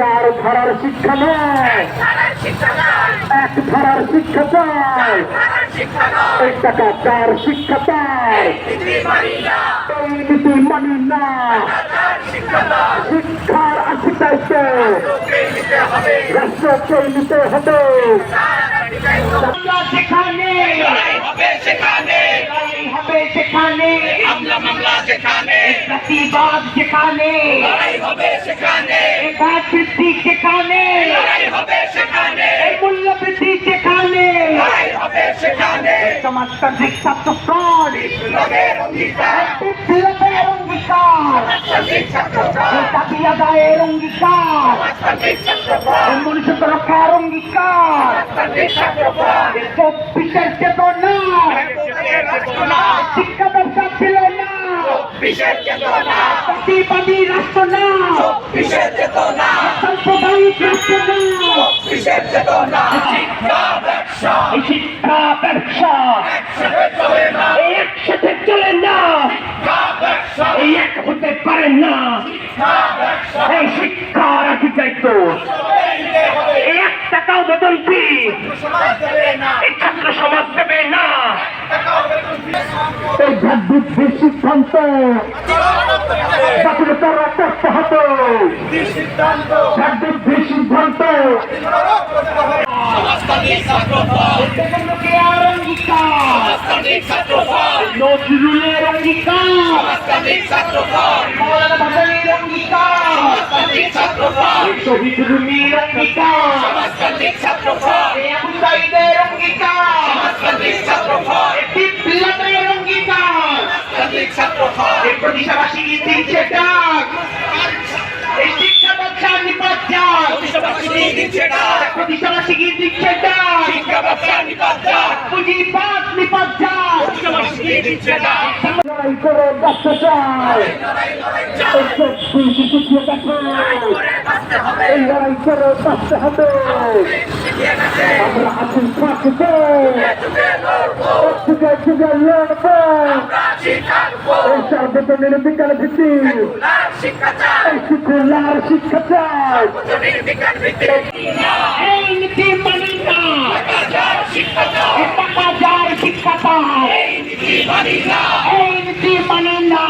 চার ধারার শিক্ষা নয়, এক ধারার শিক্ষা চাই, এক টাকা চার শিক্ষা চাই, এই নীতি মানি না। শিক্ষার আশিটাইতে রাষ্ট্রকে নিতে হবে। সেখানে প্রতিবাদ যেখানে বৃদ্ধি সেখানে মূল্য বৃদ্ধি সেখানে সমাজতান্ত্রিক ছাত্র ফ্রন্ট বিপ্লবের অঙ্গীকার দাবি আদায়ের অঙ্গীকার মনুষ্যত্ব রক্ষার অঙ্গীকার 24-এর চেতনা শিক্ষা ব্যবসা ছিল না প্রতিবাদী রাষ্ট্র না সাম্প্রদায়িক রাষ্ট্র না এই শিক্ষা ব্যবসা একসাথে চলে না, এই এক হতে পারে না। এই শিক্ষার অধিকারিত এই 1 টাকাও বেতন কি এই ছাত্র সমাজ দেবে না। এই ভ্রাতৃত্বের সিদ্ধান্ত জাতীয়তার করতে হবে। ভ্রাতৃত্বের সিদ্ধান্ত নজরুলের অঙ্গীকার মৌলানা ভাসানীর অঙ্গীকার শহীদ রুমির অঙ্গীকার আবু সাঈদের অঙ্গীকার বিপ্লবের অঙ্গীকার এই প্রতিষ্ঠাবাসী দিচ্ছে ডাক, এই শিক্ষা ব্যবসা নিপাত প্রতিষ্ঠাবাসী দিচ্ছে ডাক, পুঁজিবাদ নিপাত লড়াই করে বাঁচতে চাই, এই লড়াই করে বাঁচতে হবে। আমরা আছি থাকবো, যুগে যুগে লড়বো এই সার্বজনীন বিজ্ঞান ভিত্তি, এই সেকুলার শিক্ষা চাই। এই নীতি মানি না, টাকা যার শিক্ষা পায়, এই নীতি মানি না।